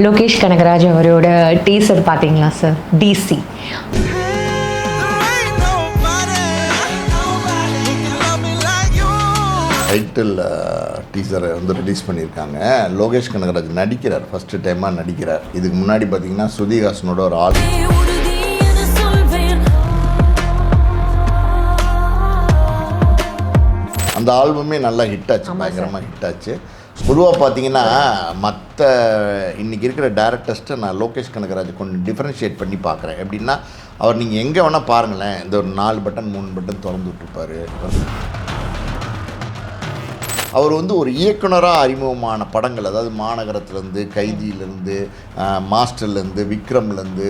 லோகேஷ் கனகராஜ் அவரோட டீசர் பார்த்தீங்களா sir? DC title டீசரை வந்து ரிலீஸ் பண்ணியிருக்காங்க. லோகேஷ் கனகராஜ் நடிக்கிறார், ஃபஸ்ட்டு டைமாக நடிக்கிறார். இதுக்கு முன்னாடி பார்த்தீங்கன்னா ஸ்ருதிஹாசனோட ஒரு அந்த ஆல்பமே நல்லா ஹிட் ஆச்சு, பயங்கரமாக ஹிட் ஆச்சு. பொதுவாக பார்த்தீங்கன்னா மற்ற இன்றைக்கி இருக்கிற டேரக்டர்ஸ்ட்டை நான் லோகேஷ் கனகராஜ் கொஞ்சம் டிஃப்ரென்ஷியேட் பண்ணி பார்க்குறேன். எப்படின்னா அவர் நீங்கள் எங்கே வேணால் பாருங்களேன், இந்த ஒரு 4 பட்டன் 3 பட்டன் திறந்து விட்டுருப்பார். அவர் வந்து ஒரு இயக்குனராக அறிமுகமான படங்கள், அதாவது மாநகரத்துலேருந்து, கைதியிலேருந்து, மாஸ்டர்லேருந்து, விக்ரம்லேருந்து,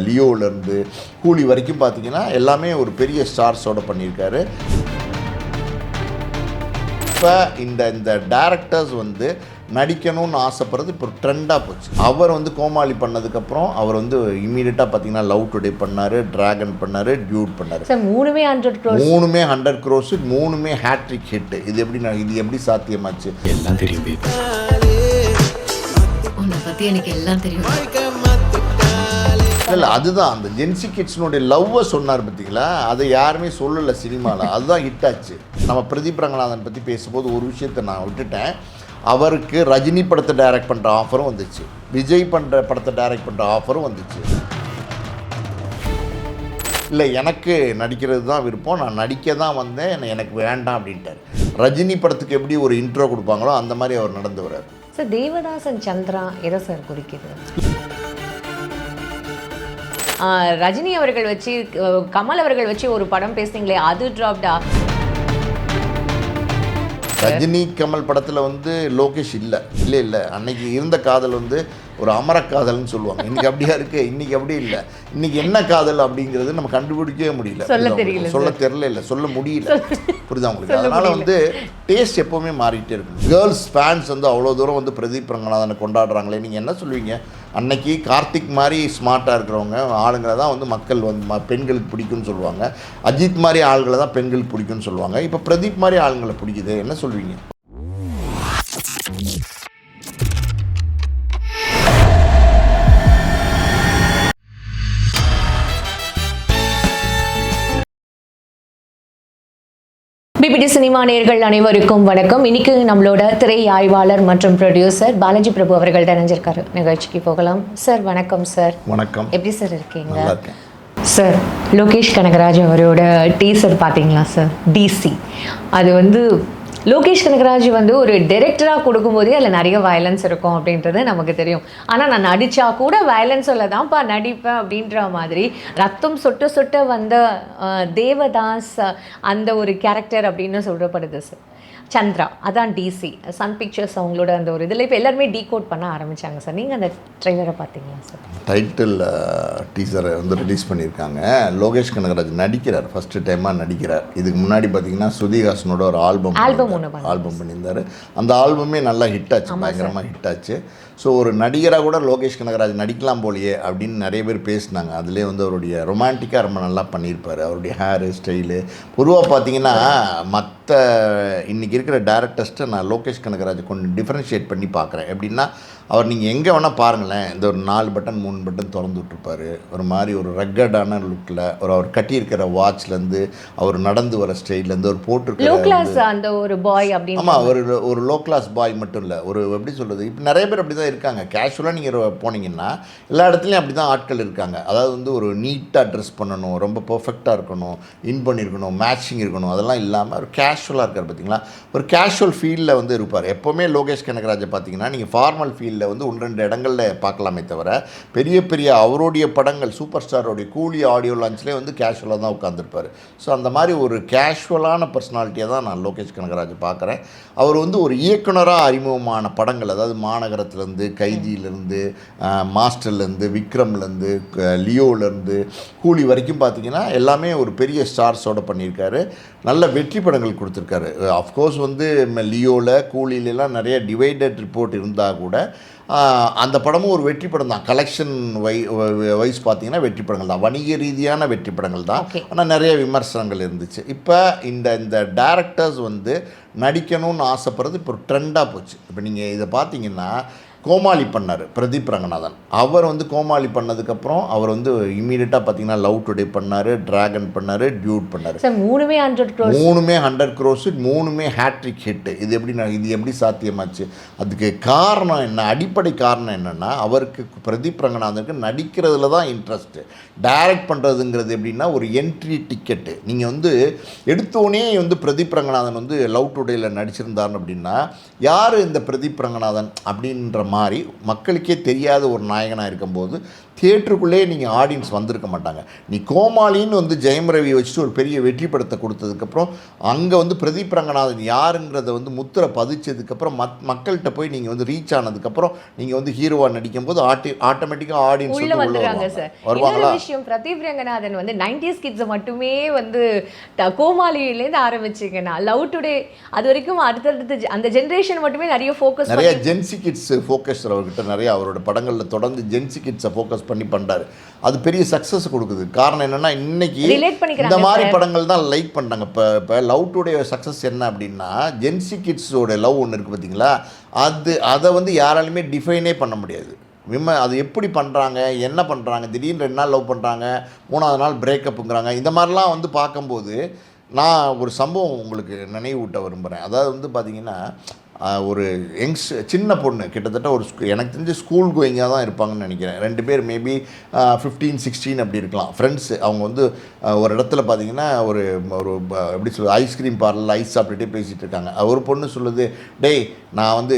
லியோலேருந்து, கூலி வரைக்கும் பார்த்திங்கன்னா எல்லாமே ஒரு பெரிய ஸ்டார்ஸோடு பண்ணியிருக்காரு. இப்போ இந்த டேரக்டர்ஸ் வந்து நடிக்கணும்னு ஆசைப்படுறது இப்போ ட்ரெண்டாக போச்சு. அவர் வந்து கோமாளி பண்ணதுக்கப்புறம் அவர் வந்து இமீடியட்டாக பார்த்தீங்கன்னா லவ் டுடே பண்ணார், டிராகன் பண்ணார், டியூட் பண்ணார். மூணுமே 100 crores, மூணுமே ஹேட்ரிக் ஹிட். இது எப்படி சாத்தியமாச்சு? எல்லாம் தெரியும் உன்னை பற்றி எனக்கு எல்லாம் தெரியும். இல்லை, அதுதான் அந்த ஜென்சி கிட்ஸ்னுடைய லவ்வை சொன்னார் பார்த்தீங்களா, அதை யாருமே சொல்லலை சினிமாவில். அதுதான் ஹிட் ஆச்சு. நம்ம பிரதீப் ரங்கநாதன் பற்றி பேசும்போது ஒரு விஷயத்தை நான் விட்டுட்டேன். அவருக்கு ரஜினி படத்தை டைரக்ட் பண்ணுற ஆஃபரும் வந்துச்சு, விஜய் பண்ணுற படத்தை டைரக்ட் பண்ணுற ஆஃபரும் வந்துச்சு. இல்லை, எனக்கு நடிக்கிறது தான் விருப்பம், நான் நடிக்க தான் வந்தேன், எனக்கு வேண்டாம் அப்படின்ட்டார். ரஜினி படத்துக்கு எப்படி ஒரு இன்ட்ரோ கொடுப்பாங்களோ அந்த மாதிரி அவர் நடந்து வர்றார். சார் தேவதாசன் சந்திரா எதை சார் குறிக்குது? ரஜினி அவர்கள் வச்சு, கமல் அவர்கள் வச்சு ஒரு படம் பேசுனீங்களே, அது ட்ராப்டா? ரஜினி கமல் படத்தில் வந்து லோகேஷ் இல்லை அன்னைக்கு இருந்த காதல் வந்து ஒரு அமர காதல்னு சொல்லுவாங்க. இன்றைக்கி அப்படியா இருக்குது, இன்றைக்கி அப்படி இல்லை. இன்றைக்கி என்ன காதல் அப்படிங்கிறது நம்ம கண்டுபிடிக்கவே முடியல, சொல்ல தெரியல, சொல்ல முடியல. புரியுதா உங்களுக்கு? அதனால் வந்து டேஸ்ட் எப்போவுமே மாறிக்கிட்டே இருக்கும். கேர்ள்ஸ் ஃபேன்ஸ் வந்து அவ்வளோ தூரம் வந்து பிரதீப் ரங்கநாதனை கொண்டாடுறாங்களே, நீங்கள் என்ன சொல்லுவீங்க? அன்னைக்கு கார்த்திக் மாதிரி ஸ்மார்ட்டாக இருக்கிறவங்க ஆளுங்களை தான் வந்து மக்கள் வந்து பெண்களுக்கு பிடிக்கும்னு சொல்லுவாங்க. அஜித் மாதிரி ஆளுங்களை தான் பெண்களுக்கு பிடிக்கும்னு சொல்லுவாங்க. இப்போ பிரதீப் மாதிரி ஆளுங்களை பிடிக்குது, என்ன சொல்வீங்க? பிபிடி சினிமா நேயர்கள் அனைவருக்கும் வணக்கம். இன்னைக்கு நம்மளோட திரை ஆய்வாளர் மற்றும் ப்ரொடியூசர் பாலாஜி பிரபு அவர்கள் இணைஞ்சிருக்காரு. நிகழ்ச்சிக்கு போகலாம். சார் வணக்கம். சார் வணக்கம். எப்படி சார் இருக்கீங்க? சார் லோகேஷ் கனகராஜ் அவரோட டீசர் பார்த்தீங்களா சார்? டிசி அது வந்து லோகேஷ் கனகராஜ் வந்து ஒரு டைரக்டராக கொடுக்கும்போதே அதில் நிறைய வயலன்ஸ் இருக்கும் அப்படின்றது நமக்கு தெரியும். ஆனால் நான் நடித்தா கூட வயலன்ஸில் தான்ப்பா நடிப்பேன் அப்படின்ற மாதிரி ரத்தம் சொட்ட சொட்ட வந்த தேவதாஸ் அந்த ஒரு கேரக்டர் அப்படின்னு சொல்லப்படுது சார். சந்திரா அதான் டிசி சன் பிக்சர்ஸ் அவங்களோட அந்த ஒரு இதில் இப்போ எல்லாருமே டீகோட் பண்ண ஆரம்பித்தாங்க சார். நீங்கள் அந்த ட்ரெய்லரை பார்த்தீங்களா சார்? டைட்டில் டீசரை வந்து ரிலீஸ் பண்ணியிருக்காங்க. லோகேஷ் கனகராஜ் நடிக்கிறார், ஃபஸ்ட்டு டைமாக நடிக்கிறார். இதுக்கு முன்னாடி பார்த்தீங்கன்னா ஸ்ருதிஹாசனோட ஒரு ஆல்பம் பண்ணியிருந்தார். அந்த ஆல்பமே நல்லா ஹிட் ஆச்சு, பயங்கரமாக ஹிட் ஆச்சு. ஸோ ஒரு நடிகராக கூட லோகேஷ் கனகராஜ் நடிக்கலாம் போலையே அப்படின்னு நிறைய பேர் பேசினாங்க. அதிலே வந்து அவருடைய ரொமான்டிக்காக ரொம்ப நல்லா பண்ணியிருப்பார். அவருடைய ஹேரு ஸ்டைலு பொதுவாக பார்த்தீங்கன்னா மற்ற இன்றைக்கி இருக்கிற டேரக்டர்ஸ்ட்டை நான் லோகேஷ் கனகராஜ் கொஞ்சம் டிஃப்ரென்ஷியேட் பண்ணி பார்க்குறேன். எப்படின்னா அவர் நீங்கள் எங்கே வேணால் பாருங்களேன், இந்த ஒரு 4 பட்டன் 3 பட்டன் திறந்து விட்டுருப்பார். ஒரு மாதிரி ஒரு ரக்கடான லுக்கில் அவர் கட்டியிருக்கிற வாட்ச்லேருந்து, அவர் நடந்து வர ஸ்டைல்லேருந்து, அவர் போட்டிருக்கிற அந்த ஒரு பாய் அப்படி. ஆமாம், அவர் ஒரு லோ கிளாஸ் பாய் மட்டும் இல்லை, ஒரு எப்படி சொல்கிறது, இப்போ நிறைய பேர் அப்படி தான் இருக்காங்க. கேஷுவலாக நீங்கள் போனீங்கன்னா எல்லா இடத்துலையும் அப்படி தான் ஆட்கள் இருக்காங்க. அதாவது வந்து ஒரு நீட்டாக ட்ரெஸ் பண்ணணும், ரொம்ப பர்ஃபெக்டாக இருக்கணும், இன் பண்ணியிருக்கணும், மேட்சிங் இருக்கணும், அதெல்லாம் இல்லாமல் ஒரு கேஷுவலாக இருக்கார். பார்த்தீங்களா, ஒரு கேஷுவல் ஃபீல்டில் வந்து இருப்பார். எப்போவுமே லோகேஷ் கனகராஜை பார்த்தீங்கன்னா நீங்கள் ஃபார்மல் ஃபீல்டில் வந்து 1-2 இடங்களில் பார்க்கலாமே தவிர பெரிய அவருடைய படங்கள் சூப்பர் ஸ்டாரோடைய கூலி ஆடியோ லான்ச்லேயே வந்து கேஷுவலாக தான் உட்காந்துருப்பார். ஸோ அந்த மாதிரி ஒரு கேஷுவலான பர்சனாலிட்டியாக தான் நான் லோகேஷ் கனகராஜ் பார்க்குறேன். அவர் வந்து ஒரு இயக்குனராக அறிமுகமான படங்கள், அதாவது மாநகரத்துலேருந்து, கைதியிலேருந்து, மாஸ்டர்லேருந்து, விக்ரம்லேருந்து, லியோலேருந்து, கூலி வரைக்கும் பார்த்திங்கன்னா எல்லாமே ஒரு பெரிய ஸ்டார்ஸோடு பண்ணியிருக்காரு. நல்ல வெற்றி படங்கள் கொடுத்துருக்காரு. அஃப்கோர்ஸ் வந்து லியோவில், கூலியிலலாம் நிறைய டிவைடட் ரிப்போர்ட் இருந்தால் கூட அந்த படமும் ஒரு வெற்றி படம் தான். கலெக்ஷன் வைஸ் பார்த்தீங்கன்னா வெற்றி படங்கள் தான், வணிக ரீதியான வெற்றி படங்கள் தான். ஆனால் நிறைய விமர்சனங்கள் இருந்துச்சு. இப்போ இந்த டேரக்டர்ஸ் வந்து நடிக்கணும்னு ஆசைப்படுறது இப்போ ட்ரெண்டாக போச்சு. இப்போ நீங்கள் இதை பார்த்தீங்கன்னா கோமாளி பண்ணார் பிரதீப் ரங்கநாதன். அவர் வந்து கோமாளி பண்ணதுக்கப்புறம் அவர் வந்து இம்மீடியட்டாக பார்த்தீங்கன்னா லவ் டுடே பண்ணார், டிராகன் பண்ணார், டியூட் பண்ணார். சார் மூணுமே 100 crores, மூணுமே ஹேட்ரிக் ஹிட்டு. இது எப்படி சாத்தியமாச்சு? அதுக்கு காரணம் என்ன? அடிப்படை காரணம் என்னென்னா, அவருக்கு பிரதீப் ரங்கநாதனுக்கு நடிக்கிறதுல தான் இன்ட்ரெஸ்ட்டு. டைரக்ட் பண்ணுறதுங்கிறது எப்படின்னா ஒரு என்ட்ரி டிக்கெட்டு. நீங்கள் வந்து எடுத்தோடனே வந்து பிரதீப் ரங்கநாதன் வந்து லவ் டுடேயில் நடிச்சிருந்தார் அப்படின்னா, யார் இந்த பிரதீப் ரங்கநாதன் அப்படின்ற மாதிரி மக்களுக்கே தெரியாத ஒரு நாயகனாக இருக்கும்போது தியேட்டருக்குள்ளே நீங்கள் ஆடியன்ஸ் வந்திருக்க மாட்டாங்க. நீ கோமாளின்னு வந்து ஜெயம் ரவி வச்சுட்டு ஒரு பெரிய வெற்றி படத்தை கொடுத்ததுக்கப்புறம் அங்கே வந்து பிரதீப் ரங்கநாதன் யாருங்கிறத வந்து முத்திரை பதிச்சதுக்கப்புறம் மக்கள்கிட்ட போய் நீங்கள் வந்து ரீச் ஆனதுக்கப்புறம் நீங்கள் வந்து ஹீரோவாக நடிக்கும்போது ஆட்டோமேட்டிக்காக ஆடியன்ஸ் உள்ள வந்துடுறாங்க சார். வருவாங்களா? விஷயம் பிரதீப் ரங்கநாதன் வந்து 90s கிட்ஸை மட்டுமே வந்து கோமாளியிலேருந்து ஆரம்பிச்சிங்கன்னா லவ் டுடே அது வரைக்கும் அடுத்தடுத்து அந்த ஜென்ரேஷன் மட்டுமே நிறைய ஜென்சி கிட்ஸ் ஃபோக்கஸ் அவர்கிட்ட நிறைய அவரோட படங்களில் தொடர்ந்து ஜென்சி கிட்ஸை ஃபோக்கஸ் பண்ணி பண்ணுறாரு. அது பெரிய சக்ஸஸ் கொடுக்குது. காரணம் என்னென்னா இன்றைக்கி இந்த மாதிரி படங்கள் தான் லைக் பண்ணுறாங்க. இப்போ லவ் டுடே சக்ஸஸ் என்ன அப்படின்னா, ஜென்சி கிட்ஸோட லவ் ஒன்று இருக்குது பார்த்தீங்களா, அதை வந்து யாராலுமே டிஃபைனே பண்ண முடியாது. அது எப்படி பண்ணுறாங்க, என்ன பண்ணுறாங்க, திடீர்னு 2 நாள் லவ் பண்ணுறாங்க, 3ஆவது நாள் பிரேக்கப்புங்கிறாங்க. இந்த மாதிரிலாம் வந்து பார்க்கும்போது நான் ஒரு சம்பவம் உங்களுக்கு நினைவூட்ட விரும்புகிறேன். அதாவது வந்து பார்த்திங்கன்னா, ஒரு சின்ன பொண்ணு கிட்டத்தட்ட ஒரு எனக்கு தெரிஞ்ச ஸ்கூல் கோயிங்காக தான் இருப்பாங்கன்னு நினைக்கிறேன். 2 பேர் மேபி 15, 16 அப்படி இருக்கலாம், ஃப்ரெண்ட்ஸு. அவங்க வந்து ஒரு இடத்துல பார்த்தீங்கன்னா ஒரு எப்படி சொல்லுது, ஐஸ்கிரீம் பார்லரில் ஐஸ் சாப்பிட்டுட்டே பேசிகிட்டு இருக்காங்க. ஒரு பொண்ணு சொல்லுது, டேய் நான் வந்து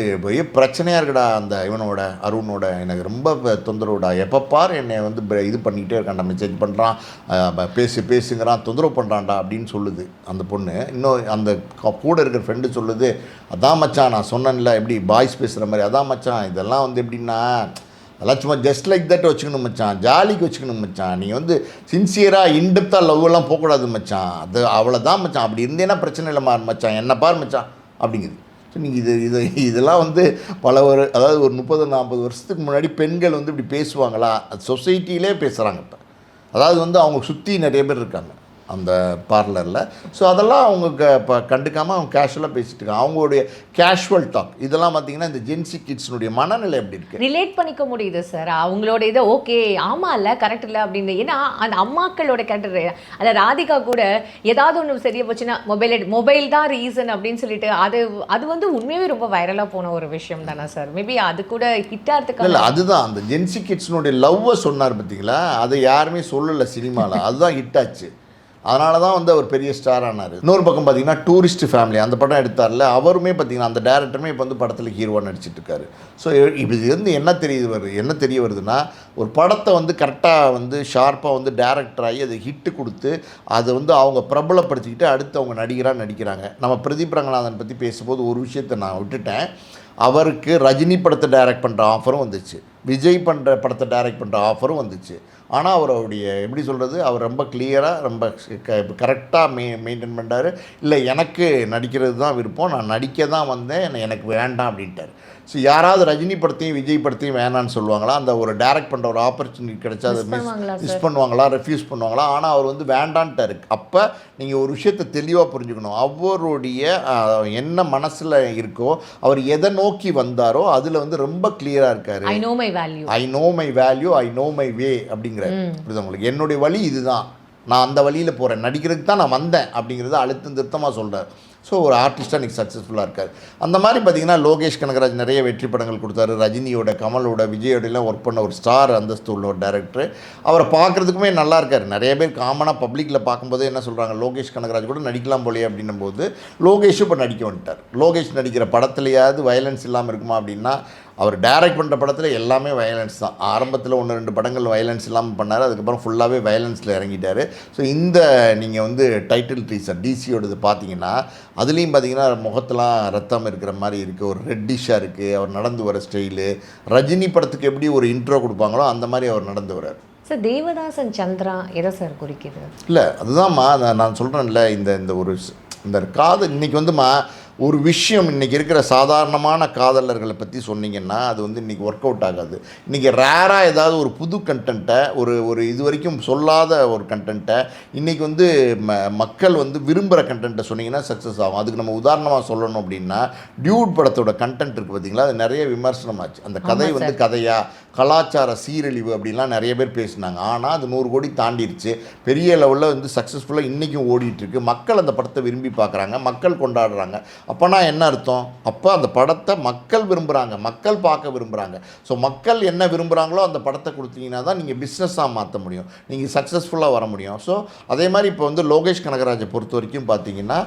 பிரச்சனையாக இருக்குடா அந்த இவனோட அருணோட, எனக்கு ரொம்ப தொந்தரவுடா, எப்போ பார் என்னை வந்து இது பண்ணிக்கிட்டே இருக்கான்டா, மெசேஜ் பண்ணுறான், பேசுங்கிறான், தொந்தரவு பண்ணுறான்டா அப்படின்னு சொல்லுது அந்த பொண்ணு. இன்னும் அந்த கூட இருக்கிற ஃப்ரெண்டு சொல்லுது, அதான் மச்சான் நான் சொன்னேன்ல எப்படி பாய்ஸ் பேசுகிற மாதிரி, அதான் மச்சான் இதெல்லாம் வந்து எப்படின்னா அதெல்லாம் சும்மா ஜஸ்ட் லைக் தட் வச்சுக்கணும் மச்சான், ஜாலிக்கு வச்சுக்கணும் மச்சான், நீ வந்து சின்சியராக இன்டெப்த்தாக லவ்வெல்லாம் போகக்கூடாது மச்சான், அது அவ்வளோதான் மச்சான், அப்படி இருந்தேன்னா பிரச்சனை இல்லை மச்சான், என்ன பார் மச்சான் அப்படிங்குது. ஸோ நீங்கள் இதெல்லாம் வந்து அதாவது ஒரு 30-40 வருஷத்துக்கு முன்னாடி பெண்கள் வந்து இப்படி பேசுவாங்களா? அது சொசைட்டியிலே பேசுகிறாங்க. அதாவது வந்து அவங்க சுற்றி நிறைய பேர் இருக்காங்க அந்த பார்லரில். ஸோ அதெல்லாம் அவங்க இப்போ கண்டுக்காமல் அவங்க கேஷுவலாக பேசிகிட்டு இருக்காங்க. அவங்களுடைய கேஷுவல் டாக் இதெல்லாம் பார்த்தீங்கன்னா இந்த ஜென்சி கிட்ஸ்னுடைய மனநிலை எப்படி இருக்குது, ரிலேட் பண்ணிக்க முடியுது சார். அவங்களோட இதை ஓகே ஆமாம் இல்லை கரெக்ட் இல்லை அப்படின்னு. ஏன்னா அந்த அம்மாக்களோட கேரக்டர், அந்த ராதிகா கூட ஏதாவது ஒன்று சரியாக போச்சுன்னா மொபைல் தான் ரீசன் அப்படின்னு சொல்லிட்டு அது வந்து உண்மையாகவே ரொம்ப வைரலாக போன ஒரு விஷயம் தானே சார். மேபி அது கூட ஹிட் ஆகிறதுக்கு இல்லை, அதுதான் அந்த ஜென்சி கிட்ஸ்னுடைய லவ்வை சொன்னார் பார்த்தீங்களா, அதை யாருமே சொல்லலை சினிமாவில், அதுதான் ஹிட் ஆச்சு. அதனால தான் வந்து அவர் பெரிய ஸ்டார் ஆனார். இன்னொரு பக்கம் பார்த்தீங்கன்னா டூரிஸ்ட் ஃபேமிலி அந்த படம் எடுத்தார்ல, அவருமே பார்த்தீங்கன்னா அந்த டேரக்டருமே இப்போ வந்து படத்தில் ஹீரோவாக நடிச்சிட்டு இருக்காரு. ஸோ இது வந்து என்ன தெரிய வருதுன்னா, ஒரு படத்தை வந்து கரெக்டாக வந்து ஷார்ப்பாக வந்து டேரக்டர் ஆகி அதை ஹிட்டு கொடுத்து அதை வந்து அவங்க பிரபலப்படுத்திக்கிட்டு அடுத்து அவங்க நடிகராக நடிக்கிறாங்க. நம்ம பிரதீப் ரங்கநாதன் பற்றி பேசும்போது ஒரு விஷயத்தை நான் விட்டுட்டேன். அவருக்கு ரஜினி படத்தை டைரக்ட் பண்ணுற ஆஃபரும் வந்துச்சு, விஜய் பண்ணுற படத்தை டைரக்ட் பண்ணுற ஆஃபரும் வந்துச்சு. ஆனால் அவருடைய எப்படி சொல்கிறது, அவர் ரொம்ப கிளியராக ரொம்ப கரெக்டாக மெயின்டைன் பண்ணுறாரு. இல்லை எனக்கு நடிக்கிறது தான் விருப்பம், நான் நடிக்க தான் வந்தேன், எனக்கு வேண்டாம் அப்படின்ட்டார். ஸோ யாராவது ரஜினி படத்தையும் விஜய் படத்தையும் வேணான்னு சொல்லுவாங்களா? அந்த ஒரு டைரக்ட் பண்ணுற ஒரு ஆப்பர்ச்சுனிட்டி கிடைச்சா அதை மிஸ் பண்ணுவாங்களா, ரெஃப்யூஸ் பண்ணுவாங்களா? ஆனால் அவர் வந்து வேண்டான்ட்டார். அப்போ நீங்கள் ஒரு விஷயத்தை தெளிவாக புரிஞ்சுக்கணும், அவருடைய என்ன மனசில் இருக்கோ, அவர் எதை நோக்கி வந்தாரோ அதில் வந்து ரொம்ப கிளியராக இருக்கார். I know my value, I know my way அப்படிங்கிற உங்களுக்கு என்னுடைய வழி இதுதான், நான் அந்த வழியில் போகிறேன், நடிக்கிறதுக்கு தான் நான் வந்தேன் அப்படிங்கிறத அழுத்தம் திருத்தமாக சொல்கிறார். ஸோ ஒரு ஆர்டிஸ்ட்டாக இன்றைக்கி சக்ஸஸ்ஃபுல்லாக இருக்கார். அந்த மாதிரி பார்த்திங்கன்னா லோகேஷ் கனகராஜ் நிறைய வெற்றி படங்கள் கொடுத்தாரு. ரஜினியோட, கமலோட, விஜயோடலாம் ஒர்க் பண்ண ஒரு ஸ்டார் அந்தஸ்து உள்ள ஒரு டேரக்டர். அவரை பார்க்குறதுக்குமே நல்லா இருக்கார். நிறைய பேர் காமனாக பப்ளிக்கில் பார்க்கும்போது என்ன சொல்கிறாங்க, லோகேஷ் கனகராஜ் கூட நடிக்கலாம் போலையே அப்படின்னும் போது லோகேஷும் இப்போ நடிக்க வந்துட்டார். லோகேஷ் நடிக்கிற படத்துலையாவது வயலன்ஸ் இல்லாமல் இருக்குமா அப்படின்னா, அவர் டைரக்ட் பண்ணுற படத்தில் எல்லாமே வயலன்ஸ் தான். ஆரம்பத்தில் 1-2 படங்கள் வயலன்ஸ் இல்லாமல் பண்ணார், அதுக்கப்புறம் ஃபுல்லாகவே வயலன்ஸில் இறங்கிட்டார். ஸோ இந்த நீங்கள் வந்து டைட்டில் டீசர் டிசியோடது பார்த்தீங்கன்னா அதுலேயும் பார்த்தீங்கன்னா முகத்தெலாம் ரத்தம் இருக்கிற மாதிரி இருக்குது, ஒரு ரெட்டிஷாக இருக்குது, அவர் நடந்து வர ஸ்டைலு ரஜினி படத்துக்கு எப்படி ஒரு இன்ட்ரோ கொடுப்பாங்களோ அந்த மாதிரி அவர் நடந்து வர்றார். சார் தேவதாசன் சந்திரா எதை சார் குறிக்குது? இல்லை அதுதான்மா நான் சொல்கிறேன்ல, இந்த காதல் இன்றைக்கி வந்துமா ஒரு விஷயம் இன்றைக்கி இருக்கிற சாதாரணமான காதலர்களை பற்றி சொன்னீங்கன்னா அது வந்து இன்றைக்கி ஒர்க் அவுட் ஆகாது. இன்றைக்கி ரேராக ஏதாவது ஒரு புது கண்டென்ட்டை ஒரு இது வரைக்கும் சொல்லாத ஒரு கண்டென்ட்டை இன்றைக்கி வந்து மக்கள் வந்து விரும்புகிற கண்டென்ட்டை சொன்னீங்கன்னா சக்ஸஸ் ஆகும். அதுக்கு நம்ம உதாரணமாக சொல்லணும் அப்படின்னா டியூட் படத்தோட கண்டென்ட் இருக்குது பார்த்தீங்களா, அது நிறைய விமர்சனமாச்சு. அந்த கதை வந்து கதையா கலாச்சார சீரழிவு அப்படின்லாம் நிறைய பேர் பேசினாங்க. ஆனால் அது 100 கோடி தாண்டிடுச்சு, பெரிய லெவலில் வந்து சக்ஸஸ்ஃபுல்லாக இன்றைக்கும் ஓடிட்டுருக்கு. மக்கள் அந்த படத்தை விரும்பி பார்க்குறாங்க, மக்கள் கொண்டாடுறாங்க. அப்போனா என்ன அர்த்தம்? அப்போ அந்த படத்தை மக்கள் விரும்புகிறாங்க, மக்கள் பார்க்க விரும்புகிறாங்க. ஸோ மக்கள் என்ன விரும்புகிறாங்களோ அந்த படத்தை கொடுத்தீங்கன்னா தான் நீங்கள் பிஸ்னஸாக மாற்ற முடியும், நீங்கள் சக்ஸஸ்ஃபுல்லாக வர முடியும். ஸோ அதே மாதிரி இப்போ வந்து லோகேஷ் கனகராஜை பொறுத்த வரைக்கும் பார்த்தீங்கன்னா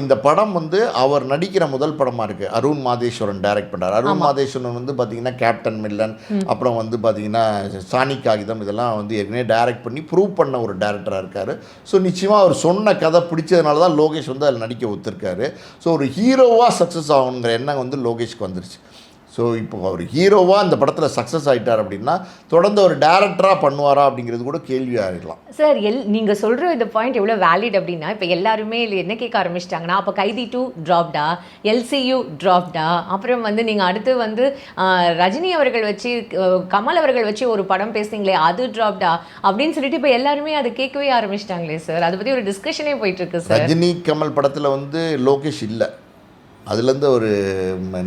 இந்த படம் வந்து அவர் நடிக்கிற முதல் படமாக இருக்குது. அருண் மாதேஸ்வரன் டைரக்ட் பண்ணுறார். அருண் மாதேஸ்வரன் வந்து பார்த்தீங்கன்னா கேப்டன் மில்லன், அப்புறம் வந்து பார்த்தீங்கன்னா சாணி காகிதம், இதெல்லாம் வந்து ஏற்கனவே டைரக்ட் பண்ணி ப்ரூவ் பண்ண ஒரு டேரக்டராக இருக்கார். ஸோ நிச்சயமாக அவர் சொன்ன கதை பிடிச்சதுனால தான் லோகேஷ் வந்து அதில் நடிக்க ஒத்துருக்காரு. ஸோ ஒரு ஹீரோவாக சக்ஸஸ் ஆகணுங்கிற எண்ணம் வந்து லோகேஷ்க்கு வந்துருச்சு. ஸோ இப்போ அவர் ஹீரோவாக அந்த படத்தில் சக்ஸஸ் ஆகிட்டார் அப்படின்னா தொடர்ந்து ஒரு டேரக்டராக பண்ணுவாரா அப்படிங்கிறது கூட கேள்வியாக இருக்கலாம். சார் நீங்கள் சொல்கிற இந்த பாயிண்ட் எவ்வளோ வேலிட் அப்படின்னா, இப்போ எல்லாருமே என்ன கேட்க ஆரம்பிச்சிட்டாங்கன்னா, அப்போ கைதி 2 ட்ராப்டா, LCU ட்ராப்டா, அப்புறம் வந்து நீங்கள் அடுத்து வந்து ரஜினி அவர்கள் வச்சு கமல் அவர்கள் வச்சு ஒரு படம் பேசுனீங்களே அது ட்ராப்டா அப்படின்னு சொல்லிட்டு இப்போ எல்லாருமே அதை கேட்கவே ஆரம்பிச்சிட்டாங்களே சார். அதை பற்றி ஒரு டிஸ்கஷனே போயிட்டுருக்கு சார். ரஜினி கமல் படத்தில் வந்து லோகேஷ் இல்லை, அதுலேருந்து அவர்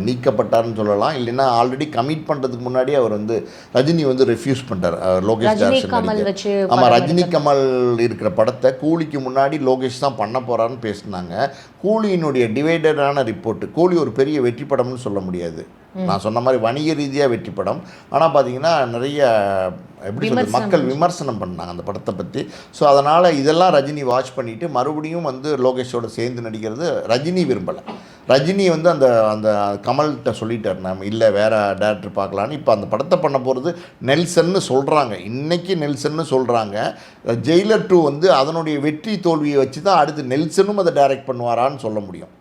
நீக்கப்பட்டார்னு சொல்லலாம். இல்லைன்னா ஆல்ரெடி கமிட் பண்ணுறதுக்கு முன்னாடி அவர் வந்து ரஜினி வந்து ரெஃப்யூஸ் பண்ணிட்டார் லோகேஷ் டைரக்ஷன். ஆமாம், ரஜினி கமல் இருக்கிற படத்தை கூலிக்கு முன்னாடி லோகேஷ் தான் பண்ண போகிறான்னு பேசினாங்க. கூலியினுடைய டிவைடடான ரிப்போர்ட்டு, கூலி ஒரு பெரிய வெற்றி படம்னு சொல்ல முடியாது, நான் சொன்ன மாதிரி வணிக ரீதியாக வெற்றி படம். ஆனால் பார்த்தீங்கன்னா நிறைய எப்படி சொல்கிறது, மக்கள் விமர்சனம் பண்ணாங்க அந்த படத்தை பற்றி. ஸோ அதனால் இதெல்லாம் ரஜினி வாட்ச் பண்ணிவிட்டு மறுபடியும் வந்து லோகேஷோடு சேர்ந்து நடிக்கிறது ரஜினி விரும்பலை. ரஜினி வந்து அந்த அந்த கமல்கிட்ட சொல்லிட்டார், நம்ம இல்லை வேறு டேரக்டர் பார்க்கலான்னு. இப்போ அந்த படத்தை பண்ண போகிறது நெல்சன்னு சொல்கிறாங்க, இன்றைக்கி நெல்சன்னு சொல்கிறாங்க. ஜெயிலர் 2 வந்து அதனுடைய வெற்றி தோல்வியை வச்சு தான் அடுத்து நெல்சனும் அதை டைரக்ட் பண்ணுவாரான்னு சொல்ல முடியும்.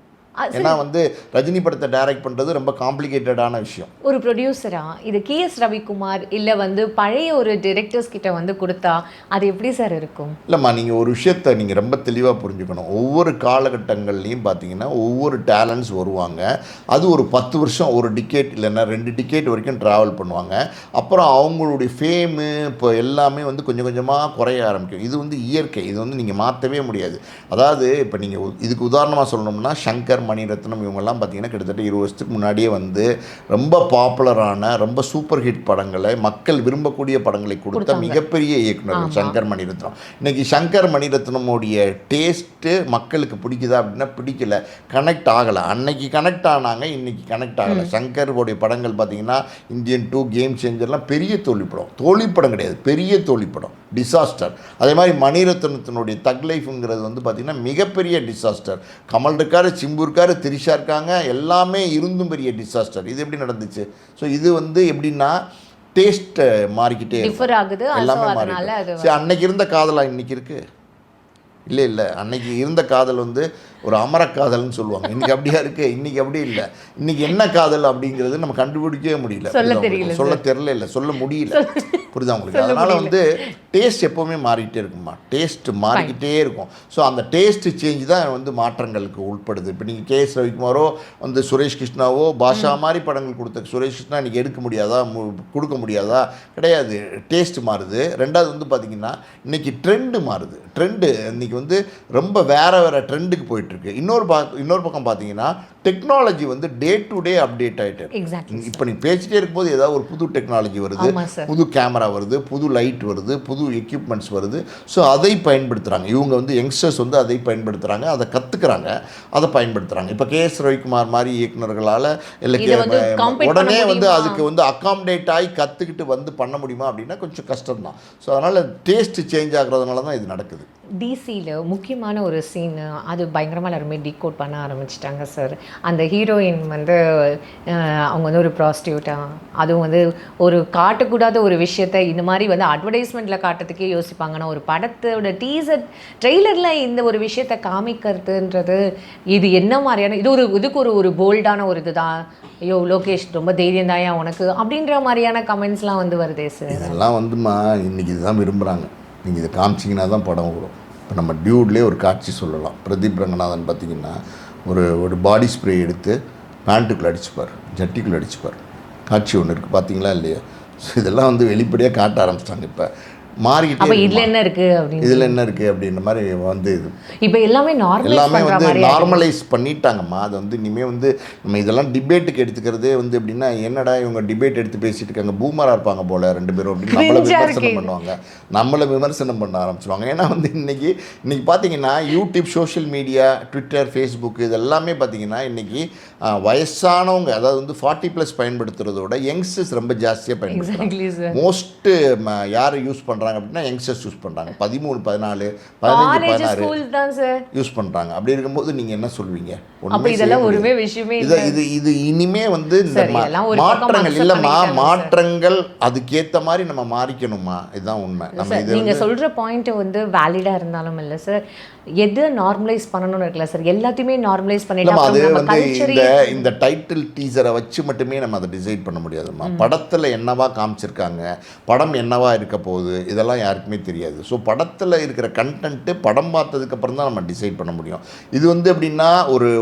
ஏன்னா வந்து ரஜினி படத்தை டைரக்ட் பண்ணுறது ரொம்ப காம்ப்ளிகேட்டடான விஷயம். ஒரு ப்ரொடியூசரா இது KS ரவிக்குமார் இல்லை வந்து பழைய ஒரு டிரெக்டர்ஸ் கிட்ட வந்து கொடுத்தா அது எப்படி சார் இருக்கும்? இல்லைம்மா, நீங்கள் ஒரு விஷயத்தை நீங்கள் ரொம்ப தெளிவாக புரிஞ்சுக்கணும். ஒவ்வொரு காலகட்டங்கள்லையும் பார்த்தீங்கன்னா ஒவ்வொரு டேலண்ட்ஸ் வருவாங்க. அது ஒரு 10 வருஷம், ஒரு டிகேட் இல்லைன்னா 2 டிகேட் வரைக்கும் ட்ராவல் பண்ணுவாங்க. அப்புறம் அவங்களுடைய ஃபேமு இப்போ எல்லாமே வந்து கொஞ்சம் கொஞ்சமாக குறைய ஆரம்பிக்கும். இது வந்து இயற்கை, இது வந்து நீங்கள் மாற்றவே முடியாது. அதாவது இப்போ நீங்கள் இதுக்கு உதாரணமாக சொல்லணும்னா சங்கர், மணிரத்னம், இவங்கெல்லாம் பார்த்தீங்கன்னா கிட்டத்தட்ட 20 வருஷத்துக்கு முன்னாடியே வந்து ரொம்ப பாப்புலரான ரொம்ப சூப்பர் ஹிட் படங்களை, மக்கள் விரும்பக்கூடிய படங்களை கொடுத்த மிகப்பெரிய இயக்குனர் சங்கர் மணிரத்னம். இன்றைக்கி சங்கர் மணிரத்னமுடைய டேஸ்ட்டு மக்களுக்கு பிடிக்குதா அப்படின்னா பிடிக்கல, கனெக்ட் ஆகலை. அன்னைக்கு கனெக்ட் ஆனாங்க, இன்றைக்கி கனெக்ட் ஆகலை. சங்கருடைய படங்கள் பார்த்தீங்கன்னா இந்தியன் 2, கேம் சேஞ்சர்லாம் பெரிய தோல்விப்படம் கிடையாது, பெரிய தோல்விப்படம், டிசாஸ்டர். அதே மாதிரி மணிரத்னத்தினுடைய தக் லைஃப்ங்கிறது வந்து பார்த்திங்கன்னா மிகப்பெரிய டிசாஸ்டர். கமல் இருக்கார், சிம்பு இருக்கார், திரிஷா இருக்காங்க, எல்லாமே இருந்தும் பெரிய டிசாஸ்டர். இது எப்படி நடந்துச்சு? ஸோ இது வந்து எப்படின்னா டேஸ்ட் மாறிக்கிட்டே எல்லாமே மாறி. சரி, அன்னைக்கு இருந்த காதலா இன்னைக்கு இருக்கு? இல்லை, அன்னைக்கு இருந்த காதல் வந்து ஒரு அமர காதல்னு சொல்லுவாங்க. இன்றைக்கி அப்படியா இருக்குது? இன்றைக்கி அப்படி இல்லை. இன்றைக்கி என்ன காதல் அப்படிங்கிறது நம்ம கண்டுபிடிக்கவே முடியல, சொல்ல தெரியல, இல்லை சொல்ல முடியல. புரியுதா உங்களுக்கு? அதனால் வந்து டேஸ்ட் எப்போவுமே மாறிக்கிட்டே இருக்குமா, டேஸ்ட் மாறிக்கிட்டே இருக்கும். ஸோ அந்த டேஸ்ட்டு சேஞ்ச் தான் வந்து மாற்றங்களுக்கு உட்படுது. இப்போ நீங்கள் KS ரவிக்குமாரோ வந்து சுரேஷ் கிருஷ்ணாவோ பாஷா மாதிரி படங்கள் கொடுத்த சுரேஷ் கிருஷ்ணா இன்றைக்கி எடுக்க முடியாதா, கொடுக்க முடியாதா? கிடையாது, டேஸ்ட் மாறுது. ரெண்டாவது வந்து பார்த்திங்கன்னா இன்றைக்கி ட்ரெண்டு மாறுது. ட்ரெண்டு இன்றைக்கி வந்து ரொம்ப வேறு ட்ரெண்டுக்கு போயிட்டுருக்கு. இன்னொரு பக்கம் பார்த்தீங்கன்னா டெக்னாலஜி வந்து டே டு டே அப்டேட் ஆகிட்டு. இப்போ நீங்கள் பேசிட்டே இருக்கும்போது ஏதாவது ஒரு புது டெக்னாலஜி வருது, புது கேமரா வருது, புது லைட் வருது, புது எக்யூப்மெண்ட்ஸ் வருது. ஸோ அதை பயன்படுத்துகிறாங்க இவங்க வந்து யங்ஸ்டர்ஸ் வந்து அதை பயன்படுத்துகிறாங்க, அதை கற்றுக்குறாங்க, அதை பயன்படுத்துகிறாங்க. இப்போ KS ரவிக்குமார் மாதிரி இயக்குநர்களால் இல்லை உடனே வந்து அதுக்கு வந்து அக்காமடேட் ஆகி கற்றுக்கிட்டு வந்து பண்ண முடியுமா அப்படின்னா கொஞ்சம் கஷ்டம்தான். ஸோ அதனால் டேஸ்ட் சேஞ்ச் ஆகிறதுனால தான் இது நடக்குது. டிசியில் முக்கியமான ஒரு சீன் அது பயங்கரமாக எல்லாருமே டீகோட் பண்ண ஆரம்பிச்சிட்டாங்க சார். அந்த ஹீரோயின் வந்து அவங்க வந்து ஒரு ப்ராஸ்டியூட்டாக, அதுவும் வந்து ஒரு காட்டக்கூடாத ஒரு விஷயத்தை இந்த மாதிரி வந்து அட்வர்டைஸ்மெண்ட்டில் காட்டுறதுக்கே யோசிப்பாங்கன்னா ஒரு படத்தோட டீசர் ட்ரெய்லரில் இந்த ஒரு விஷயத்தை காமிக்கிறதுன்றது இது என்ன மாதிரியான இதுக்கு ஒரு போல்டான ஒரு இதுதான். ஐயோ லோகேஷ் ரொம்ப தைரியம் தாயா உனக்கு அப்படின்ற மாதிரியான கமெண்ட்ஸ்லாம் வந்து வருதே சார். இதெல்லாம் வந்துமா இன்றைக்கி இதுதான் விரும்புகிறாங்க. நீங்கள் இதை காமிச்சிங்கன்னா தான் படம் வரும். இப்போ நம்ம டியூட்லேயே ஒரு காட்சி சொல்லலாம். பிரதீப் ரங்கநாதன் பார்த்திங்கன்னா ஒரு ஒரு பாடி ஸ்ப்ரே எடுத்து பேண்ட்டுக்குள்ளே அடிச்சுப்பார், ஜட்டிக்குள்ளே அடிச்சுப்பார். காட்சி ஒன்று இருக்குது பார்த்தீங்களா இல்லையா? ஸோ இதெல்லாம் வந்து வெளிப்படையாக காட்ட ஆரம்பிச்சிட்டாங்க. இப்போ மாறிக்கிட்டே இதில் என்ன இருக்குது அப்படின்னு, இதில் என்ன இருக்குது அப்படின்ற மாதிரி வந்து இது இப்போ எல்லாமே வந்து நார்மலைஸ் பண்ணிட்டாங்கம்மா. அது வந்து இனிமேல் வந்து நம்ம இதெல்லாம் டிபேட்டுக்கு எடுத்துக்கிறதே வந்து எப்படின்னா, என்னடா இவங்க டிபேட் எடுத்து பேசிட்டு இருக்காங்க, பூமராக இருப்பாங்க போல் 2 பேரும் அப்படின்னு நம்மளை விமர்சனம் பண்ண ஆரம்பிச்சிடுவாங்க. ஏன்னா வந்து இன்றைக்கி பார்த்தீங்கன்னா YouTube, social media, Twitter, Facebook இது எல்லாமே பார்த்தீங்கன்னா இன்றைக்கி வயசானவங்க, அதாவது வந்து 40+ பயன்படுத்துறதோட யங்ஸ்டர்ஸ் ரொம்ப ஜாஸ்தியாக பயன்படுத்துறாங்க. மோஸ்ட்டு யார் யூஸ் பண்ணுறாங்க அப்படின்னா யங்ஸ்டர்ஸ் யூஸ் பண்ணுறாங்க. 13, 14, 15, 16 யூஸ் பண்ணுறாங்க. அப்படி இருக்கும்போது நீங்கள் என்ன சொல்வீங்க? இது இனிமே வந்து இந்த மாற்றங்கள் இல்லைம்மா, மாற்றங்கள் அதுக்கேற்ற மாதிரி நம்ம மாறிக்கணுமா, இதுதான் உண்மை. நீங்கள் சொல்கிற பாயிண்ட் வந்து வேலிடாக இருந்தாலும் இல்லை சார், எது நார்மலைஸ் பண்ணணும்னு இருக்குல்ல சார், எல்லாத்தையுமே நார்மலைஸ் பண்ணிட்டு அது வந்து இந்த டைட்டில் டீசரை வச்சு மட்டுமே நம்ம அதை டிசைட் பண்ண முடியாதுமா. படத்தில் என்னவா காமிச்சிருக்காங்க, படம் என்னவா இருக்க போகுது, இதெல்லாம் யாருக்குமே தெரியாது. ஸோ படத்தில் இருக்கிற கண்டென்ட்டு படம் பார்த்ததுக்கப்புறம் தான் நம்ம டிசைட் பண்ண முடியும். இது வந்து எப்படின்னா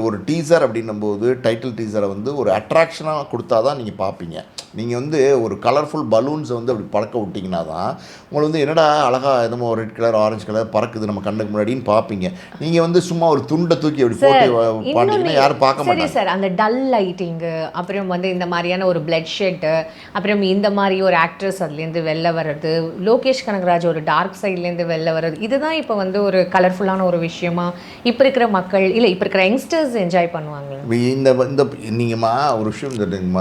ஒரு டீசர் அப்படின்னும் போது டைட்டில் டீசரை வந்து ஒரு அட்ராக்ஷனாக கொடுத்தா தான் நீங்கள் பார்ப்பீங்க. நீங்கள் வந்து ஒரு கலர்ஃபுல் பலூன்ஸை வந்து அப்படி பறக்க விட்டிங்கன்னா தான் உங்களுக்கு வந்து என்னடா அழகாக என்னமோ ரெட் கலர், ஆரஞ்சு கலர் பறக்குது நம்ம கண்ணுக்கு முன்னாடின்னு பார்ப்பீங்க. நீங்கள் வந்து சும்மா ஒரு துண்டை தூக்கி அப்படி போட்டு பாட்டிங்கன்னா யாரும் பார்க்க மாட்டாங்க சார். அந்த டல் லைட்டிங்கு, அப்புறம் வந்து இந்த மாதிரியான ஒரு பிளட் ஷெட்டு, அப்புறம் இந்த மாதிரி ஒரு ஆக்ட்ரஸ் அதுலேருந்து வெளில வர்றது, லோகேஷ் கனகராஜ் ஒரு டார்க் சைட்லேருந்து வெளில வர்றது, இதுதான் இப்போ வந்து ஒரு கலர்ஃபுல்லான ஒரு விஷயமா இப்போ இருக்கிற மக்கள் இல்லை இப்போ இருக்கிற யங்ஸ்டர்ஸ் என்ஜாய் பண்ணுவாங்க. இந்த நீங்கம்மா ஒரு விஷயம்